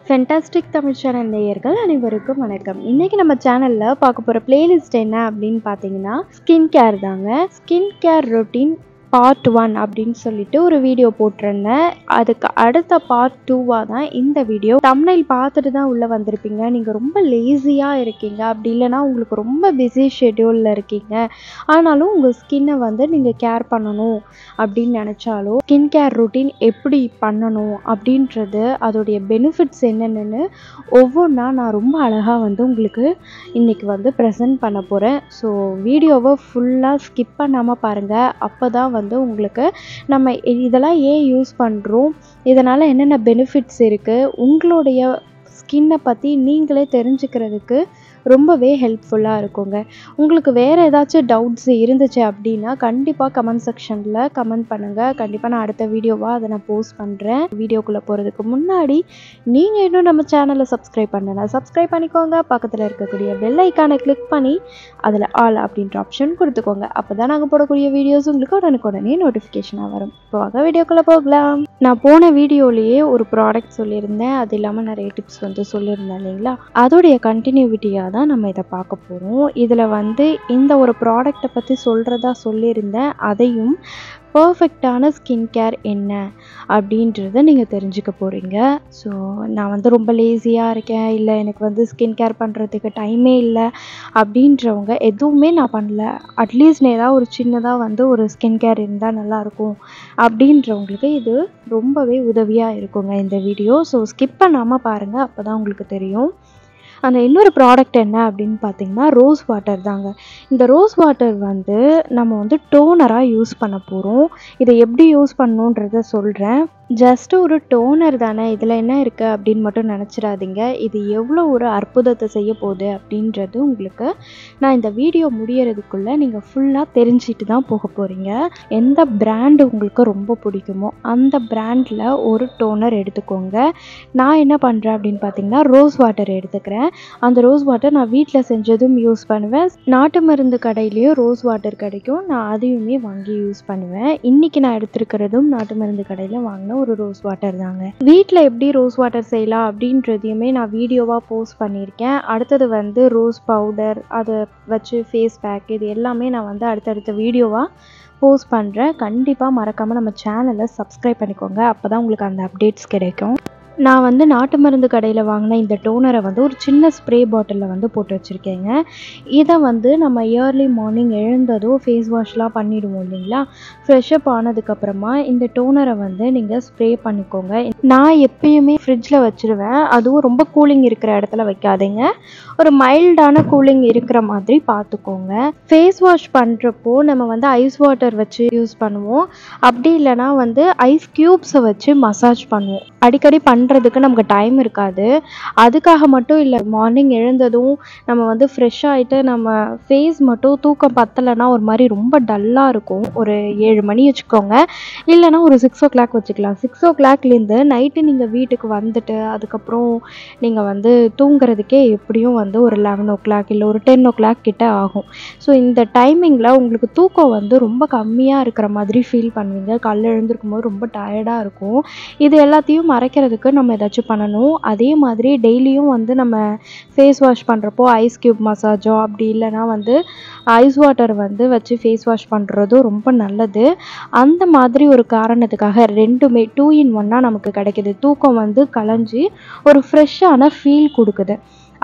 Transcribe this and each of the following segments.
Fantastic Tamil channel நேயர்கள் அனைவருக்கும் வணக்கம். இன்றைக்கி நம்ம சேனலில் பார்க்க போகிற பிளேலிஸ்ட் என்ன அப்படின்னு பார்த்தீங்கன்னா ஸ்கின் கேர் தாங்க. ஸ்கின் கேர் ரொட்டீன் பார்ட் 1 அப்படின்னு சொல்லிட்டு ஒரு வீடியோ போட்டிருந்தேன். அதுக்கு அடுத்த பார்ட் 2வாக தான் இந்த வீடியோ. தம்ப்நெயில் பார்த்துட்டு தான் உள்ளே வந்திருப்பீங்க. நீங்கள் ரொம்ப லேசியாக இருக்கீங்க, அப்படி இல்லைனா உங்களுக்கு ரொம்ப பிஸி ஷெட்யூலில் இருக்கீங்க, ஆனாலும் உங்கள் ஸ்கின்னை வந்து நீங்கள் கேர் பண்ணணும் அப்படின்னு நினச்சாலும் ஸ்கின் கேர் ரொட்டீன் எப்படி பண்ணணும் அப்படின்றது, அதோடைய பெனிஃபிட்ஸ் என்னென்னு ஒவ்வொன்றா நான் ரொம்ப அழகாக வந்து உங்களுக்கு இன்றைக்கி வந்து ப்ரெசென்ட் பண்ண போகிறேன். ஸோ வீடியோவை ஃபுல்லாக ஸ்கிப் பண்ணாமல் பாருங்கள். அப்போ தான் வந்து உங்களுக்கு நம்ம இதெல்லாம் ஏன் யூஸ் பண்ணுறோம், இதனால் என்னென்ன பெனிஃபிட்ஸ் இருக்குது, உங்களுடைய ஸ்கின்னை பற்றி நீங்களே தெரிஞ்சுக்கிறதுக்கு ரொம்பவே ஹெல்ப்ஃபுல்லாக இருக்குங்க. உங்களுக்கு வேறு ஏதாச்சும் டவுட்ஸ் இருந்துச்சு அப்படின்னா கண்டிப்பாக கமெண்ட் செக்ஷனில் கமெண்ட் பண்ணுங்கள். கண்டிப்பாக நான் அடுத்த வீடியோவாக அதை நான் போஸ்ட் பண்ணுறேன். வீடியோக்குள்ளே போகிறதுக்கு முன்னாடி நீங்கள் இன்னும் நம்ம சேனலை சப்ஸ்கிரைப் பண்ணலாம், சப்ஸ்கிரைப் பண்ணிக்கோங்க. பக்கத்தில் இருக்கக்கூடிய பெல் ஐக்கானை கிளிக் பண்ணி அதில் ஆல் அப்படின்ற ஆப்ஷன் கொடுத்துக்கோங்க. அப்போ தான் நாங்கள் போடக்கூடிய வீடியோஸ் உங்களுக்கு உடனுக்குடனே நோட்டிஃபிகேஷனாக வரும். இப்போ வாங்க வீடியோக்குள்ளே போகலாம். நான் போன வீடியோலேயே ஒரு ப்ராடக்ட் சொல்லியிருந்தேன், அது இல்லாமல் நிறைய டிப்ஸ் வந்து சொல்லியிருந்தேன் இல்லைங்களா, அதோடைய கண்டினியூவிட்டியாக தான் நம்ம இதை பார்க்க போகிறோம். இதில் வந்து இந்த ஒரு ப்ராடக்டை பற்றி சொல்கிறதா சொல்லியிருந்தேன், அதையும் பர்ஃபெக்டான ஸ்கின் கேர் என்ன அப்படின்றத நீங்கள் தெரிஞ்சுக்க போகிறீங்க. ஸோ நான் வந்து ரொம்ப லேசியாக இருக்கேன், இல்லை எனக்கு வந்து ஸ்கின் கேர் பண்ணுறதுக்கு டைமே இல்லை அப்படின்றவங்க, எதுவுமே நான் பண்ணல, அட்லீஸ்ட் ஏதாவது ஒரு சின்னதாக வந்து ஒரு ஸ்கின் கேர் இருந்தால் நல்லாயிருக்கும் அப்படின்றவங்களுக்கு இது ரொம்பவே உதவியாக இருக்குங்க இந்த வீடியோ. ஸோ ஸ்கிப் பண்ணாமல் பாருங்கள், அப்போ தான் உங்களுக்கு தெரியும். அந்த இன்னொரு ப்ராடக்ட் என்ன அப்படின்னு பார்த்தீங்கன்னா ரோஸ் வாட்டர் தாங்க. இந்த ரோஸ் வாட்டர் வந்து நம்ம வந்து டோனராக யூஸ் பண்ண போகிறோம். இதை எப்படி யூஸ் பண்ணணுன்றத சொல்கிறேன். ஜஸ்ட்டு ஒரு டோனர் தானே, இதில் என்ன இருக்குது அப்படின்னு மட்டும் நினச்சிடாதீங்க. இது எவ்வளோ ஒரு அற்புதத்தை செய்ய போகுது அப்படின்றது உங்களுக்கு நான் இந்த வீடியோ முடியறதுக்குள்ளே நீங்கள் ஃபுல்லாக தெரிஞ்சிட்டு தான் போக போகிறீங்க. எந்த பிராண்டு உங்களுக்கு ரொம்ப பிடிக்குமோ அந்த பிராண்டில் ஒரு டோனர் எடுத்துக்கோங்க. நான் என்ன பண்ணுறேன் அப்படின்னு பார்த்தீங்கன்னா ரோஸ் வாட்டர் எடுத்துக்கிறேன். அந்த ரோஸ் வாட்டர் நான் வீட்டில் செஞ்சதும் யூஸ் பண்ணுவேன். நாட்டு மருந்து கடையிலையும் ரோஸ் வாட்டர் கிடைக்கும், நான் அதையுமே வாங்கி யூஸ் பண்ணுவேன். இன்றைக்கி நான் எடுத்துருக்கிறதும் நாட்டு மருந்து கடையில் வாங்கின ஒரு ரோஸ் வாட்டர் தாங்க. வீட்டில் எப்படி ரோஸ் வாட்டர் செய்யலாம் அப்படின்றதையுமே நான் வீடியோவாக போஸ்ட் பண்ணியிருக்கேன். அடுத்தது வந்து ரோஸ் பவுடர், அதை வச்சு ஃபேஸ் பேக், இது எல்லாமே நான் வந்து அடுத்தடுத்த வீடியோவாக போஸ்ட் பண்ணுறேன். கண்டிப்பாக மறக்காமல் நம்ம சேனலை சப்ஸ்கிரைப் பண்ணிக்கோங்க, அப்போ தான் உங்களுக்கு அந்த அப்டேட்ஸ் கிடைக்கும். நான் வந்து நாட்டு மருந்து கடையில் வாங்கின இந்த டோனரை வந்து ஒரு சின்ன ஸ்ப்ரே பாட்டிலில் வந்து போட்டு வச்சுருக்கேங்க. இதை வந்து நம்ம இயர்லி மார்னிங் எழுந்ததும் ஃபேஸ் வாஷ்லாம் பண்ணிவிடுவோம் இல்லைங்களா, ஃப்ரெஷ்அப் ஆனதுக்கப்புறமா இந்த டோனரை வந்து நீங்கள் ஸ்ப்ரே பண்ணிக்கோங்க. நான் எப்பயுமே ஃப்ரிட்ஜில் வச்சுருவேன், அதுவும் ரொம்ப கூலிங் இருக்கிற இடத்துல வைக்காதீங்க, ஒரு மைல்டான கூலிங் இருக்கிற மாதிரி பார்த்துக்கோங்க. ஃபேஸ் வாஷ் பண்ணுறப்போ நம்ம வந்து ஐஸ் வாட்டர் வச்சு யூஸ் பண்ணுவோம், அப்படி இல்லைனா வந்து ஐஸ் க்யூப்ஸை வச்சு மசாஜ் பண்ணுவோம். அடிக்கடி பண்ணுறதுக்கு நமக்கு டைம் இருக்காது, அதுக்காக மட்டும் இல்லை, மார்னிங் எழுந்ததும் நம்ம வந்து ஃப்ரெஷ் ஆகிட்டு நம்ம ஃபேஸ் மட்டும் தூக்கம் பத்தலைன்னா ஒரு மாதிரி ரொம்ப டல்லாக இருக்கும். ஒரு 7 மணி வச்சுக்கோங்க, இல்லைனா ஒரு 6 o'clock வச்சுக்கலாம். 6 o'clockலேருந்து நைட்டு நீங்கள் வீட்டுக்கு வந்துட்டு அதுக்கப்புறம் நீங்கள் வந்து தூங்குறதுக்கே எப்படியும் வந்து ஒரு 11 o'clock இல்லை ஒரு 10 o'clock கிட்ட ஆகும். ஸோ இந்த டைமிங்கில் உங்களுக்கு தூக்கம் வந்து ரொம்ப கம்மியாக இருக்கிற மாதிரி ஃபீல் பண்ணுவீங்க. காலையில் எழுந்திருக்கும் போது ரொம்ப டயர்டாக இருக்கும். இது எல்லாத்தையும் மறைக்கிறதுக்கு நம்ம ஏதாச்சும் பண்ணணும். அதே மாதிரி டெய்லியும் வந்து நம்ம ஃபேஸ் வாஷ் பண்ணுறப்போ ஐஸ் க்யூப் மசாஜோ அப்படி இல்லைனா வந்து ஐஸ் வாட்டர் வந்து வச்சு ஃபேஸ் வாஷ் பண்ணுறதும் ரொம்ப நல்லது. அந்த மாதிரி ஒரு காரணத்துக்காக ரெண்டுமே 2 in 1 நமக்கு கிடைக்கிது. தூக்கம் வந்து கலைஞ்சி ஒரு ஃப்ரெஷ்ஷான ஃபீல் கொடுக்குது.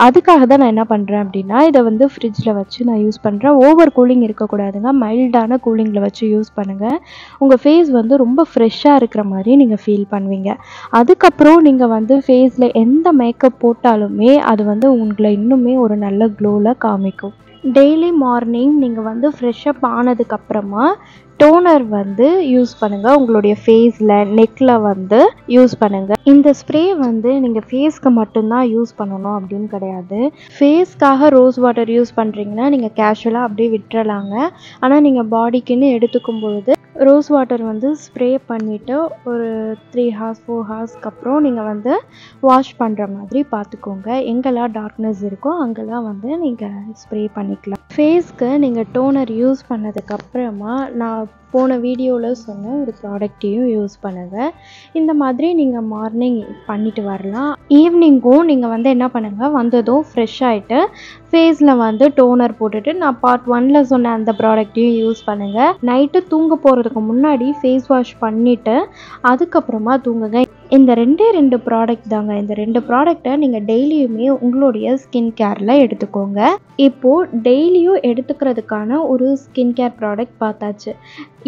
அதுக்காக தான் நான் என்ன பண்ணுறேன் அப்படின்னா இதை வந்து ஃப்ரிட்ஜில் வச்சு நான் யூஸ் பண்ணுறேன். ஓவர் கூலிங் இருக்கக்கூடாதுங்க, மைல்டான கூலிங்கில் வச்சு யூஸ் பண்ணுங்கள். உங்கள் ஃபேஸ் வந்து ரொம்ப ஃப்ரெஷ்ஷாக இருக்கிற மாதிரி நீங்கள் ஃபீல் பண்ணுவீங்க. அதுக்கப்புறம் நீங்கள் வந்து ஃபேஸில் எந்த மேக்கப் போட்டாலுமே அது வந்து உங்களை இன்னுமே ஒரு நல்ல க்ளோவில் காமிக்கும். டெய்லி மார்னிங் நீங்கள் வந்து ஃப்ரெஷ்அப் ஆனதுக்கப்புறமா டோனர் வந்து யூஸ் பண்ணுங்கள். உங்களுடைய ஃபேஸில் நெக்கில் வந்து யூஸ் பண்ணுங்கள். இந்த ஸ்ப்ரே வந்து நீங்கள் ஃபேஸ்க்கு மட்டும்தான் யூஸ் பண்ணணும் அப்படின்னு கிடையாது. ஃபேஸ்க்காக ரோஸ் வாட்டர் யூஸ் பண்ணுறீங்கன்னா நீங்கள் கேஷுவலாக அப்படியே விட்டுறலாங்க. ஆனால் நீங்கள் பாடிக்குன்னு எடுத்துக்கும் பொழுது ரோஸ் வாட்டர் வந்து ஸ்ப்ரே பண்ணிவிட்டு ஒரு 3 hours 4 hoursக்கு அப்புறம் நீங்கள் வந்து வாஷ் பண்ணுற மாதிரி பார்த்துக்கோங்க. எங்கெல்லாம் டார்க்னஸ் இருக்கோ அங்கெல்லாம் வந்து நீங்கள் ஸ்ப்ரே பண்ணிக்கலாம். ஃபேஸ்க்கு நீங்கள் டோனர் யூஸ் பண்ணதுக்கப்புறமா நான் போன வீடியோவில் சொன்ன ஒரு ப்ராடக்டையும் யூஸ் பண்ணுங்கள். இந்த மாதிரி நீங்கள் மார்னிங் பண்ணிட்டு வரலாம். ஈவினிங்கும் நீங்கள் வந்து என்ன பண்ணுங்கள், வந்ததும் ஃப்ரெஷ் ஆகிட்டு ஃபேஸில் வந்து டோனர் போட்டுட்டு நான் பார்ட் 1ல் சொன்ன அந்த ப்ராடக்டையும் யூஸ் பண்ணுங்கள். நைட்டு தூங்க போகிறதுக்கு முன்னாடி ஃபேஸ் வாஷ் பண்ணிவிட்டு அதுக்கப்புறமா தூங்குங்க. இந்த 2 ப்ராடக்ட் தாங்க. இந்த 2 ப்ராடக்டை நீங்கள் டெய்லியுமே உங்களுடைய ஸ்கின் கேரில் எடுத்துக்கோங்க. இப்போது டெய்லியும் எடுத்துக்கிறதுக்கான ஒரு ஸ்கின் கேர் ப்ராடக்ட் பார்த்தாச்சு.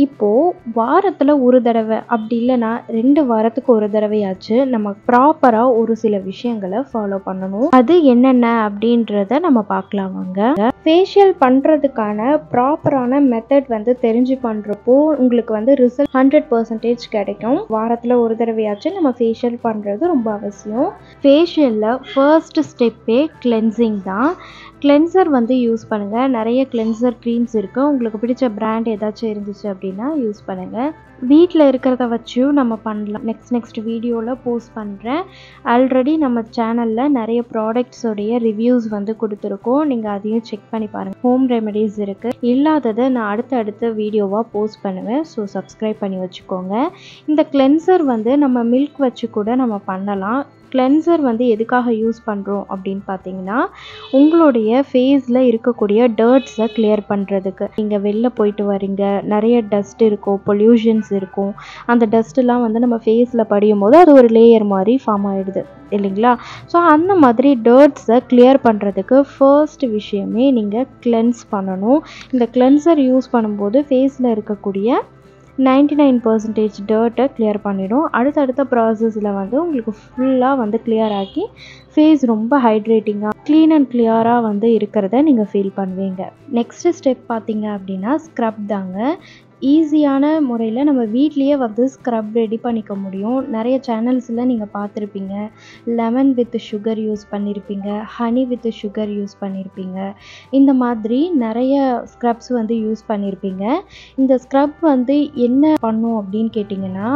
இப்போது வாரத்தில் ஒரு தடவை அப்படி இல்லைன்னா 2 வாரத்துக்கு ஒரு தடவையாச்சு நம்ம ப்ராப்பராக ஒரு சில விஷயங்களை ஃபாலோ பண்ணணும். அது என்னென்ன அப்படின்றத நம்ம பார்க்கலாம் வாங்க. ஃபேஷியல் பண்ணுறதுக்கான ப்ராப்பரான மெத்தட் வந்து தெரிஞ்சு பண்ணுறப்போ உங்களுக்கு வந்து ரிசல்ட் 100% கிடைக்கும். வாரத்தில் ஒரு தடவையாச்சு நம்ம ஃபேஷியல் பண்ணுறது ரொம்ப அவசியம். ஃபேஷியலில் ஃபர்ஸ்ட் ஸ்டெப்பே கிளென்சிங் தான். கிளென்சர் வந்து யூஸ் பண்ணுங்கள். நிறைய கிளென்சர் க்ரீம்ஸ் இருக்குது. உங்களுக்கு பிடிச்ச பிராண்ட் ஏதாச்சும் இருந்துச்சு அப்படின்னா யூஸ் பண்ணுங்கள். வீட்டில் இருக்கிறத வச்சும் நம்ம பண்ணலாம். நெக்ஸ்ட் வீடியோவில் போஸ்ட் பண்ணுறேன். ஆல்ரெடி நம்ம சேனலில் நிறைய ப்ராடக்ட்ஸோடைய ரிவ்யூஸ் வந்து கொடுத்துருக்கோம். நீங்கள் அதையும் செக் பண்ணி பாருங்கள். ஹோம் ரெமெடிஸ் இருக்குது. இல்லாததை நான் அடுத்த வீடியோவாக போஸ்ட் பண்ணுவேன். ஸோ சப்ஸ்கிரைப் பண்ணி வச்சுக்கோங்க. இந்த கிளென்சர் வந்து நம்ம மில்க் வச்சு கூட நம்ம பண்ணலாம். கிளென்சர் வந்து எதுக்காக யூஸ் பண்ணுறோம் அப்படின்னு பார்த்தீங்கன்னா உங்களுடைய ஃபேஸில் இருக்கக்கூடிய டர்ட்ஸை கிளியர் பண்ணுறதுக்கு. நீங்கள் வெளில போயிட்டு வரீங்க, நிறைய டஸ்ட் இருக்கும், பொல்யூஷன்ஸ் இருக்கும். அந்த டஸ்ட்டெல்லாம் வந்து நம்ம ஃபேஸில் படியும் போது அது ஒரு லேயர் மாதிரி ஃபார்ம் ஆகிடுது இல்லைங்களா? ஸோ அந்த மாதிரி டர்ட்ஸை கிளியர் பண்ணுறதுக்கு ஃபர்ஸ்ட் விஷயமே நீங்கள் கிளென்ஸ் பண்ணணும். இந்த கிளென்சர் யூஸ் பண்ணும்போது ஃபேஸில் இருக்கக்கூடிய 99% டர்ட்டை கிளியர் பண்ணிடும். அடுத்தடுத்த ப்ராசஸில் வந்து உங்களுக்கு ஃபுல்லாக வந்து கிளியர் ஆக்கி ஃபேஸ் ரொம்ப ஹைட்ரேட்டிங்காக க்ளீன் அண்ட் கிளியராக வந்து இருக்கிறத நீங்கள் ஃபீல் பண்ணுவீங்க. நெக்ஸ்ட் ஸ்டெப் பார்த்தீங்க அப்படின்னா ஸ்க்ரப் தாங்க. ஈஸியான முறையில் நம்ம வீட்லேயே வந்து ஸ்க்ரப் ரெடி பண்ணிக்க முடியும். நிறைய சேனல்ஸில் நீங்கள் பார்த்துருப்பீங்க. லெமன் வித் சுகர் யூஸ் பண்ணியிருப்பீங்க, ஹனி வித் சுகர் யூஸ் பண்ணியிருப்பீங்க. இந்த மாதிரி நிறைய ஸ்க்ரப்ஸ் வந்து யூஸ் பண்ணியிருப்பீங்க. இந்த ஸ்க்ரப் வந்து என்ன பண்ணும் அப்படின்னு கேட்டிங்கன்னா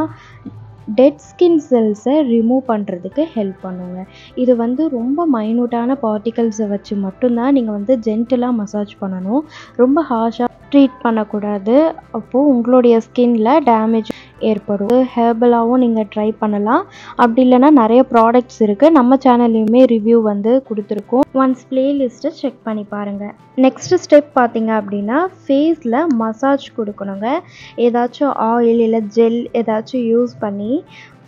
டெட் ஸ்கின் செல்ஸை ரிமூவ் பண்ணுறதுக்கு ஹெல்ப் பண்ணுங்க. இது வந்து ரொம்ப மைனூட்டான பார்ட்டிகல்ஸை வச்சு மட்டும்தான் நீங்கள் வந்து ஜென்டிலாக மசாஜ் பண்ணணும். ரொம்ப ஹார்ஷாக ட்ரீட் பண்ணக்கூடாது. அப்போது உங்களுடைய ஸ்கின்ல டேமேஜ் ஏற்படும். ஹெர்பலாகவும் நீங்கள் ட்ரை பண்ணலாம். அப்படி இல்லைன்னா நிறைய ப்ராடக்ட்ஸ் இருக்குது. நம்ம சேனல்லையுமே ரிவ்யூ வந்து கொடுத்துருக்கோம். ஒன்ஸ் பிளேலிஸ்ட்டை செக் பண்ணி பாருங்கள். நெக்ஸ்ட் ஸ்டெப் பார்த்தீங்க அப்படின்னா ஃபேஸில் மசாஜ் கொடுக்கணுங்க. ஏதாச்சும் ஆயில் இல்லை ஜெல் ஏதாச்சும் யூஸ் பண்ணி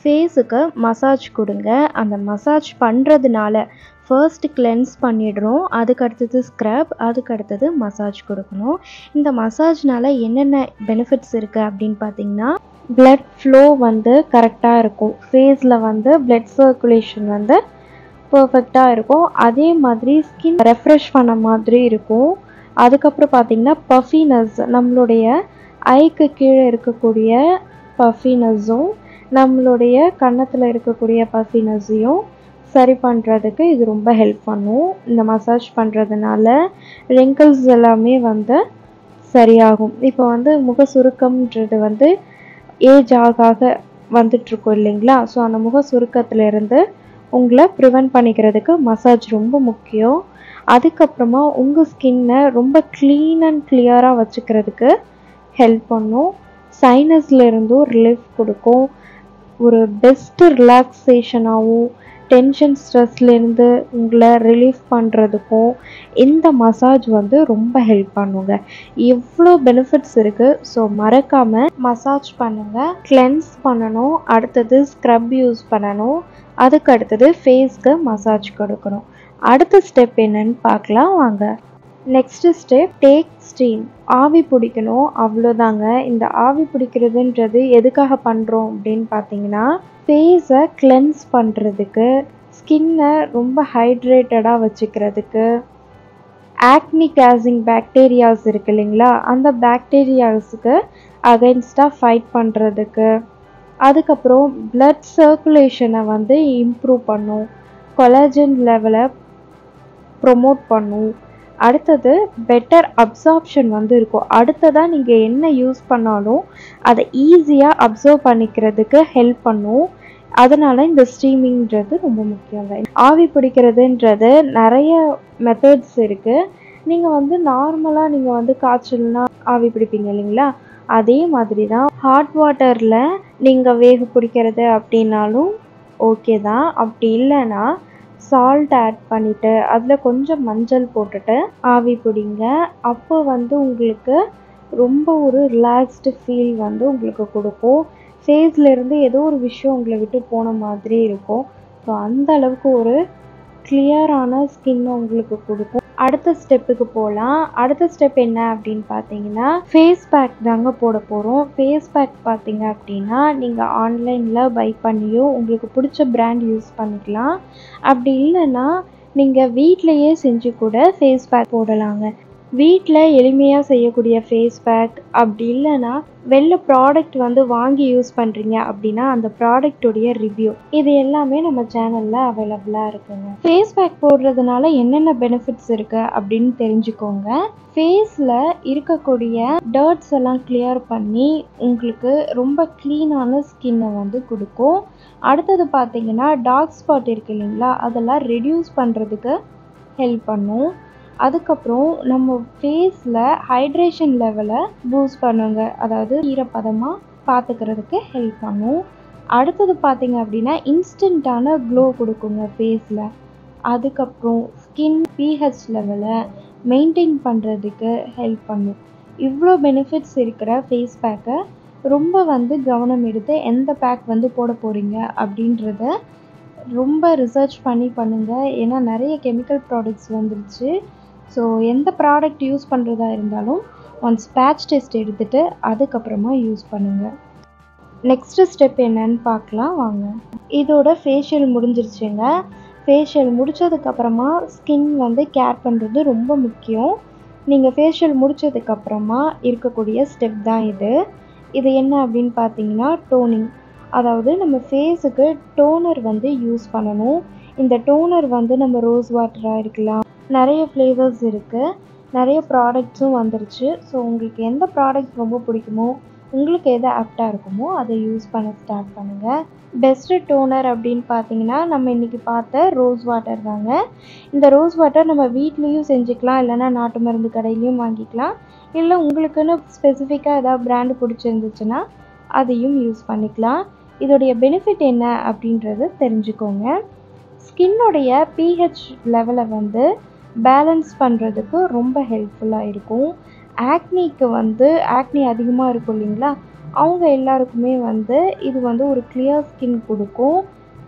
ஃபேஸுக்கு மசாஜ் கொடுங்க. அந்த மசாஜ் பண்ணுறதுனால ஃபர்ஸ்ட் கிளென்ஸ் பண்ணிடுறோம், அதுக்கடுத்தது ஸ்க்ரப், அதுக்கடுத்தது மசாஜ் கொடுக்கணும். இந்த மசாஜ்னால என்னென்ன பெனிஃபிட்ஸ் இருக்குது அப்படின்னு பார்த்தீங்கன்னா பிளட் ஃப்ளோ வந்து கரெக்டாக இருக்கும். ஃபேஸில் வந்து பிளட் சர்க்குலேஷன் வந்து பர்ஃபெக்டாக இருக்கும். அதே மாதிரி ஸ்கின் ரெஃப்ரெஷ் பண்ண மாதிரி இருக்கும். அதுக்கப்புறம் பார்த்திங்கன்னா பஃபினஸ், நம்மளுடைய ஐக்கு கீழே இருக்கக்கூடிய பஃபினஸும் நம்மளுடைய கன்னத்தில் இருக்கக்கூடிய பஃபினஸையும் சரி பண்ணுறதுக்கு இது ரொம்ப ஹெல்ப் பண்ணும். இந்த மசாஜ் பண்ணுறதுனால ரிங்கிள்ஸ் எல்லாமே வந்து சரியாகும். இப்போ வந்து முக சுருக்கம்ன்றது வந்து ஏஜ் ஆக வந்துட்டுருக்கோம் இல்லைங்களா? ஸோ அந்த முக சுருக்கத்துலேருந்து உங்களை ப்ரிவென்ட் பண்ணிக்கிறதுக்கு மசாஜ் ரொம்ப முக்கியம். அதுக்கப்புறமா உங்கள் ஸ்கின்னை ரொம்ப க்ளீன் அண்ட் கிளியராக வச்சுக்கிறதுக்கு ஹெல்ப் பண்ணும். சைனஸ்லேருந்தும் ரிலீஃப் கொடுக்கும். ஒரு பெஸ்ட்டு ரிலாக்ஸேஷனாகவும் டென்ஷன் ஸ்ட்ரெஸ்லேருந்து உங்களை ரிலீஃப் பண்ணுறதுக்கும் இந்த மசாஜ் வந்து ரொம்ப ஹெல்ப் பண்ணுங்க. எவ்வளோ பெனிஃபிட்ஸ் இருக்குது. ஸோ மறக்காமல் மசாஜ் பண்ணுங்கள். கிளென்ஸ் பண்ணணும், அடுத்தது ஸ்க்ரப் யூஸ் பண்ணணும், அதுக்கு அடுத்தது ஃபேஸ்க்கு மசாஜ் கொடுக்கணும். அடுத்த ஸ்டெப் என்னன்னு பார்க்கலாம் வாங்க. Next step take steam. ஆவி பிடிக்கணும், அவ்வளோதாங்க. இந்த ஆவி பிடிக்கிறதுன்றது எதுக்காக பண்ணுறோம் அப்படின்னு பார்த்தீங்கன்னா ஃபேஸை கிளென்ஸ் பண்ணுறதுக்கு, ஸ்கின்னை ரொம்ப ஹைட்ரேட்டடாக வச்சுக்கிறதுக்கு, ஆக்னி கேசிங் பாக்டீரியாஸ் இருக்குது இல்லைங்களா, அந்த பாக்டீரியாஸுக்கு அகைன்ஸ்டாக ஃபைட் பண்ணுறதுக்கு, அதுக்கப்புறம் பிளட் சர்க்குலேஷனை வந்து இம்ப்ரூவ் பண்ணும், கொலாஜன் லெவலை ப்ரொமோட் பண்ணும். அடுத்தது பெட்டர் அப்சார்ப்ஷன் வந்து இருக்கும். அடுத்ததாக நீங்கள் என்ன யூஸ் பண்ணாலும் அதை ஈஸியாக அப்சர்வ் பண்ணிக்கிறதுக்கு ஹெல்ப் பண்ணும். அதனால் இந்த ஸ்டீமிங்கிறது ரொம்ப முக்கியங்க. ஆவி பிடிக்கிறதுன்றது நிறைய மெத்தட்ஸ் இருக்குது. நீங்கள் வந்து நார்மலாக நீங்கள் வந்து காய்ச்சல்னா ஆவி பிடிப்பீங்க இல்லைங்களா, அதே மாதிரி தான் ஹாட் வாட்டரில் நீங்கள் வேக பிடிக்கிறது அப்படின்னாலும் ஓகே தான். அப்படி இல்லைன்னா சால்ட் ஆட் பண்ணிவிட்டு அதில் கொஞ்சம் மஞ்சள் போட்டுட்டு ஆவி பிடிங்க. அப்போ வந்து உங்களுக்கு ரொம்ப ஒரு ரிலாக்ஸ்டு ஃபீல் வந்து உங்களுக்கு கொடுக்கும். ஃபேஸ்லேருந்து ஏதோ ஒரு விஷயம் உங்களை விட்டு போன மாதிரி இருக்கும். ஸோ அந்த அளவுக்கு ஒரு கிளியரான ஸ்கின்னை உங்களுக்கு கொடுக்கும். அடுத்த ஸ்டெப்புக்கு போகலாம். அடுத்த ஸ்டெப் என்ன அப்படின்னு பார்த்தீங்கன்னா, ஃபேஸ் பேக் தாங்க போட போகிறோம். ஃபேஸ் பேக் பார்த்தீங்க அப்படின்னா நீங்கள் ஆன்லைனில் பை பண்ணியோ உங்களுக்கு பிடிச்ச பிராண்ட் யூஸ் பண்ணிக்கலாம். அப்படி இல்லைன்னா நீங்கள் வீட்டிலையே செஞ்சு கூட ஃபேஸ் பேக் போடலாங்க. வீட்டில் எளிமையாக செய்யக்கூடிய ஃபேஸ் பேக், அப்படி இல்லைன்னா வெளில ப்ராடக்ட் வந்து வாங்கி யூஸ் பண்ணுறீங்க அப்படின்னா அந்த ப்ராடக்டுடைய ரிவ்யூ, இது எல்லாமே நம்ம சேனலில் அவைலபிளாக இருக்குங்க. ஃபேஸ் பேக் போடுறதுனால என்னென்ன பெனிஃபிட்ஸ் இருக்குது அப்படின்னு தெரிஞ்சுக்கோங்க. ஃபேஸில் இருக்கக்கூடிய டர்ட்ஸ் எல்லாம் கிளியர் பண்ணி உங்களுக்கு ரொம்ப க்ளீனான ஸ்கின்னை வந்து கொடுக்கும். அடுத்தது பார்த்தீங்கன்னா டார்க் ஸ்பாட் இருக்குது இல்லைங்களா, அதெல்லாம் ரெடியூஸ் பண்ணுறதுக்கு ஹெல்ப் பண்ணும். அதுக்கப்புறம் நம்ம ஃபேஸில் ஹைட்ரேஷன் லெவலை பூஸ்ட் பண்ணுங்க, அதாவது ஈரப்பதமாக பார்த்துக்கிறதுக்கு ஹெல்ப் பண்ணும். அடுத்தது பார்த்திங்க அப்படின்னா இன்ஸ்டண்ட்டான க்ளோ கொடுக்குங்க ஃபேஸில். அதுக்கப்புறம் ஸ்கின் pH லெவலை மெயின்டைன் பண்ணுறதுக்கு ஹெல்ப் பண்ணும். இவ்வளோ பெனிஃபிட்ஸ் இருக்கிற ஃபேஸ் பேக்கை ரொம்ப வந்து கவனம் எடுத்து எந்த பேக் வந்து போட போகிறீங்க அப்படின்றத ரொம்ப ரிசர்ச் பண்ணி பண்ணுங்கள். ஏன்னா நிறைய கெமிக்கல் ப்ராடக்ட்ஸ் வந்துருச்சு. ஸோ எந்த ப்ராடக்ட் யூஸ் பண்ணுறதா இருந்தாலும் ஒன்ஸ் பேட்ச் டெஸ்ட் எடுத்துகிட்டு அதுக்கப்புறமா யூஸ் பண்ணுங்கள். நெக்ஸ்ட்டு ஸ்டெப் என்னன்னு பார்க்கலாம் வாங்க. இதோட ஃபேஷியல் முடிஞ்சிருச்சுங்க. ஃபேஷியல் முடித்ததுக்கப்புறமா ஸ்கின் வந்து கேர் பண்ணுறது ரொம்ப முக்கியம். நீங்கள் ஃபேஷியல் முடித்ததுக்கப்புறமா இருக்கக்கூடிய ஸ்டெப் தான் இது. இது என்ன அப்படின்னு பார்த்தீங்கன்னா டோனிங். அதாவது நம்ம ஃபேஸுக்கு டோனர் வந்து யூஸ் பண்ணணும். இந்த டோனர் வந்து நம்ம ரோஸ் வாட்டராக இருக்கலாம், நிறைய ஃப்ளேவர்ஸ் இருக்குது, நிறைய ப்ராடக்ட்ஸும் வந்துருச்சு. ஸோ உங்களுக்கு எந்த ப்ராடக்ட் ரொம்ப பிடிக்குமோ, உங்களுக்கு எது ஆப்டாக இருக்குமோ அதை யூஸ் பண்ண ஸ்டார்ட் பண்ணுங்கள். பெஸ்ட்டு டோனர் அப்படின்னு பார்த்தீங்கன்னா நம்ம இன்றைக்கி பார்த்த ரோஸ் வாட்டர் தாங்க. இந்த ரோஸ் வாட்டர் நம்ம வீட்லேயும் செஞ்சுக்கலாம், இல்லைனா நாட்டு மருந்து கடையிலையும் வாங்கிக்கலாம். இல்லை உங்களுக்குன்னு ஸ்பெசிஃபிக்காக ஏதாவது பிராண்டு பிடிச்சிருந்துச்சுன்னா அதையும் யூஸ் பண்ணிக்கலாம். இதோடைய பெனிஃபிட் என்ன அப்படின்றது தெரிஞ்சுக்கோங்க. ஸ்கின்னுடைய pH லெவலை வந்து பேலன்ஸ் பண்ணுறதுக்கு ரொம்ப ஹெல்ப்ஃபுல்லாக இருக்கும். ஆக்னிக்கு வந்து ஆக்னி அதிகமாக இருக்கும் இல்லைங்களா, அவங்க எல்லாருக்குமே வந்து இது வந்து ஒரு கிளியர் ஸ்கின் கொடுக்கும்.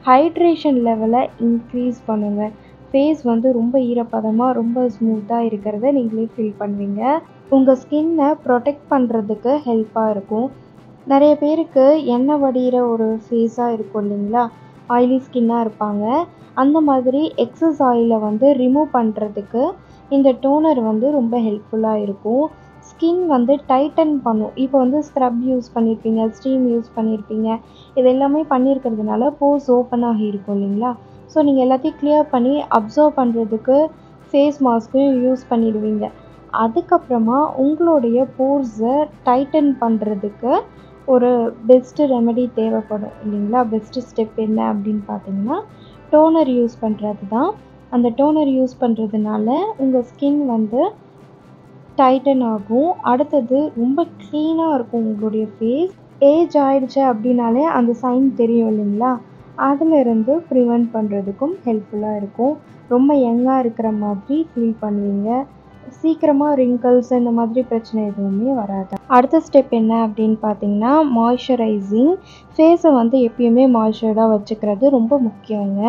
ஹைட்ரேஷன் லெவலை இன்க்ரீஸ் பண்ணுங்க. ஃபேஸ் வந்து ரொம்ப ஈரப்பதமாக ரொம்ப ஸ்மூத்தாக இருக்கிறத நீங்களே ஃபீல் பண்ணுவீங்க. உங்கள் ஸ்கின்னை ப்ரொடெக்ட் பண்ணுறதுக்கு ஹெல்ப்பாக இருக்கும். நிறைய பேருக்கு எண்ணெய் வடிகிற ஒரு ஃபேஸாக இருக்கும் இல்லைங்களா, ஆயிலி ஸ்கின்னாக இருப்பாங்க. அந்த மாதிரி எக்ஸஸ் ஆயிலை வந்து ரிமூவ் பண்ணுறதுக்கு இந்த டோனர் வந்து ரொம்ப ஹெல்ப்ஃபுல்லாக இருக்கும். ஸ்கின் வந்து டைட்டன் பண்ணும். இப்போ வந்து ஸ்க்ரப் யூஸ் பண்ணியிருப்பீங்க, ஸ்டீம் யூஸ் பண்ணியிருப்பீங்க, இது எல்லாமே பண்ணியிருக்கிறதுனால போர்ஸ் ஓப்பன் ஆகி இருக்கும் இல்லைங்களா. ஸோ நீங்கள் எல்லாத்தையும் கிளியர் பண்ணி அப்சர்வ் பண்ணுறதுக்கு ஃபேஸ் மாஸ்க்கும் யூஸ் பண்ணிடுவீங்க. அதுக்கப்புறமா உங்களுடைய போர்ஸை டைட்டன் பண்ணுறதுக்கு ஒரு பெஸ்ட்டு ரெமெடி தேவைப்படும் இல்லைங்களா. பெஸ்ட்டு ஸ்டெப் என்ன அப்படின்னு பார்த்தீங்கன்னா டோனர் யூஸ் பண்ணுறது தான். அந்த டோனர் யூஸ் பண்ணுறதுனால உங்கள் ஸ்கின் வந்து டைட்டன் ஆகும். அடுத்தது ரொம்ப க்ளீனாக இருக்கும் உங்களுடைய ஃபேஸ். ஏஜ் ஆயிடுச்சு அப்படின்னாலே அந்த சைன் தெரியும் இல்லைங்களா, அதிலிருந்து ப்ரிவெண்ட் பண்ணுறதுக்கும் ஹெல்ப்ஃபுல்லாக இருக்கும். ரொம்ப யங்காக இருக்கிற மாதிரி ஃபீல் பண்ணுவீங்க. சீக்கிரமாக ரிங்கிள்ஸ் இந்த மாதிரி பிரச்சனை எதுவுமே வராது. அடுத்த ஸ்டெப் என்ன அப்படின்னு பார்த்தீங்கன்னா மாய்ஸ்சரைசிங். ஃபேஸை வந்து எப்பயுமே மாய்ஸ்சர்டாக வச்சுக்கிறது ரொம்ப முக்கியங்க.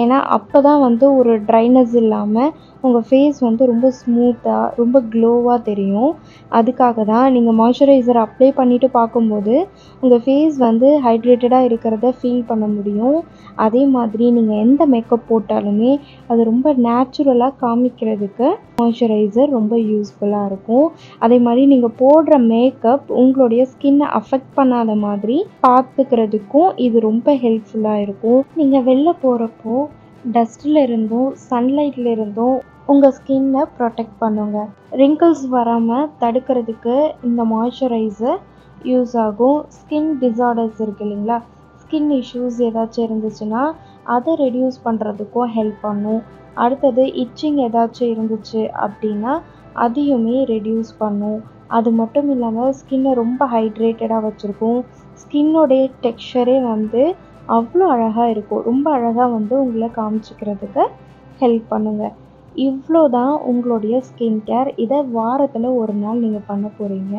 ஏன்னா அப்போ தான் வந்து ஒரு ட்ரைனஸ் இல்லாமல் உங்கள் ஃபேஸ் வந்து ரொம்ப ஸ்மூத்தாக ரொம்ப க்ளோவாக தெரியும். அதுக்காக தான் நீங்கள் மாய்ஸ்சரைசர் அப்ளை பண்ணிவிட்டு பார்க்கும்போது உங்கள் ஃபேஸ் வந்து ஹைட்ரேட்டடாக இருக்கிறத ஃபீல் பண்ண முடியும். அதே மாதிரி நீங்கள் எந்த மேக்கப் போட்டாலுமே அது ரொம்ப நேச்சுரலாக காமிக்கிறதுக்கு மாய்ஸ்சரைசர் ரொம்ப யூஸ்ஃபுல்லாக இருக்கும். அதே மாதிரி நீங்கள் போடுற மேக்கப் உங்களுடைய ஸ்கின்னை அஃபெக்ட் பண்ணாத மாதிரி பார்த்துக்கிறதுக்கும் இது ரொம்ப ஹெல்ப்ஃபுல்லாக இருக்கும். நீங்கள் வெளில போகிறப்போ டஸ்ட்டில் இருந்தும் சன்லைட்டில் இருந்தும் உங்கள் ஸ்கின்னை ப்ரொடெக்ட் பண்ணுங்க. ரிங்கிள்ஸ் வராமல் தடுக்கிறதுக்கு இந்த மாய்ஸ்சரைசர் யூஸ் ஆகும். ஸ்கின் டிஸார்டர்ஸ் இருக்குது இல்லைங்களா, ஸ்கின் இஷ்யூஸ் ஏதாச்சும் இருந்துச்சுன்னா அதை ரெடியூஸ் பண்ணுறதுக்கும் ஹெல்ப் பண்ணும். அடுத்தது இச்சிங் ஏதாச்சும் இருந்துச்சு அப்படின்னா அதையுமே ரெடியூஸ் பண்ணும். அது மட்டும் இல்லாமல் ஸ்கின்னை ரொம்ப ஹைட்ரேட்டடாக வச்சுருக்கும். ஸ்கின்னோடைய டெக்ஸ்சரே வந்து அவ்வளோ அழகாக இருக்கும். ரொம்ப அழகாக வந்து உங்களை காமிச்சிக்கிறதுக்கு ஹெல்ப் பண்ணுங்க. இவ்வளோ தான் உங்களுடைய ஸ்கின் கேர். இதை வாரத்தில் ஒரு நாள் நீங்கள் பண்ண போகிறீங்க.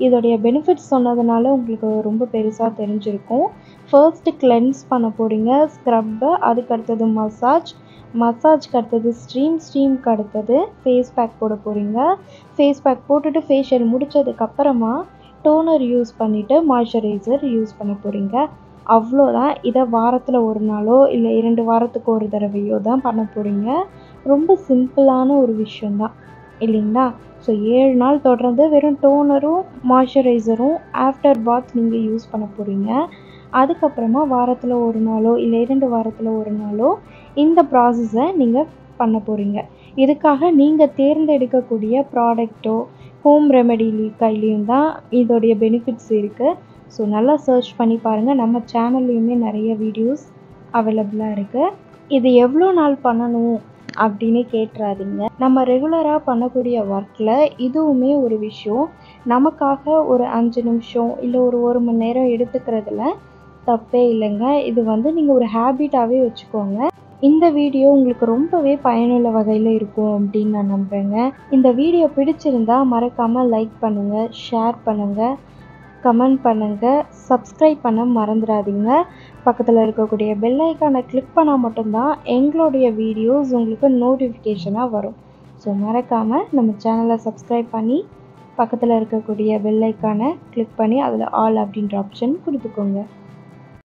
இதோடைய பெனிஃபிட்ஸ் சொன்னதுனால உங்களுக்கு ரொம்ப பெருசாக தெரிஞ்சிருக்கும். ஃபர்ஸ்ட்டு கிளென்ஸ் பண்ண போகிறீங்க, ஸ்க்ரப்பு, அதுக்கு அடுத்தது மசாஜ்க்கு அடுத்தது ஸ்டீம்க்கு அடுத்தது ஃபேஸ் பேக் போட போகிறீங்க. ஃபேஸ் பேக் போட்டுட்டு ஃபேஷியல் முடித்ததுக்கப்புறமா டோனர் யூஸ் பண்ணிவிட்டு மாய்ஸ்சரைசர் யூஸ் பண்ண போகிறீங்க. அவ்வளோதான். இதை வாரத்தில் ஒரு நாளோ இல்லை 2 வாரத்துக்கு ஒரு தடவையோ தான் பண்ண போகிறீங்க. ரொம்ப சிம்பிளான ஒரு விஷயந்தான் இல்லைங்களா? ஸோ 7 நாள் தொடர்ந்து வெறும் டோனரும் மாய்ஸ்சரைசரும் ஆஃப்டர் பாத் நீங்கள் யூஸ் பண்ண போகிறீங்க. அதுக்கப்புறமா வாரத்தில் ஒரு நாளோ இல்லை 2 வாரத்தில் ஒரு நாளோ இந்த ப்ராசஸை நீங்கள் பண்ண போகிறீங்க. இதுக்காக நீங்கள் தேர்ந்தெடுக்கக்கூடிய ப்ராடக்ட்டோ ஹோம் ரெமெடி கையிலையும் தான் இதோடைய பெனிஃபிட்ஸ் இருக்குது. ஸோ நல்லா சர்ச் பண்ணி பாருங்கள். நம்ம சேனல்லையுமே நிறைய வீடியோஸ் அவைலபிளாக இருக்குது. இது எவ்வளோ நாள் பண்ணணும் அப்படின்னு கேட்டுறாதீங்க. நம்ம ரெகுலராக பண்ணக்கூடிய ஒர்க்கில் இதுவுமே ஒரு விஷயம். நமக்காக ஒரு 5 நிமிஷம் இல்லை ஒரு 1 மணி நேரம் எடுத்துக்கிறதுல தப்பே இல்லைங்க. இது வந்து நீங்கள் ஒரு ஹேபிட்டாகவே வச்சுக்கோங்க. இந்த வீடியோ உங்களுக்கு ரொம்பவே பயனுள்ள வகையில் இருக்கும் அப்படின்னு நான் நம்புகிறேங்க. இந்த வீடியோ பிடிச்சிருந்தா மறக்காமல் லைக் பண்ணுங்கள், ஷேர் பண்ணுங்கள், கமெண்ட் பண்ணுங்கள், சப்ஸ்கிரைப் பண்ண மறந்துடாதீங்க. பக்கத்தில் இருக்கக்கூடிய பெல் ஐக்கானை கிளிக் பண்ணால் மட்டும்தான் எங்களுடைய வீடியோஸ் உங்களுக்கு நோட்டிஃபிகேஷனாக வரும். ஸோ மறக்காமல் நம்ம சேனலை சப்ஸ்கிரைப் பண்ணி பக்கத்தில் இருக்கக்கூடிய பெல் ஐக்கானை கிளிக் பண்ணி அதில் ஆல் அப்படின்ற ஆப்ஷன் கொடுத்துக்கோங்க.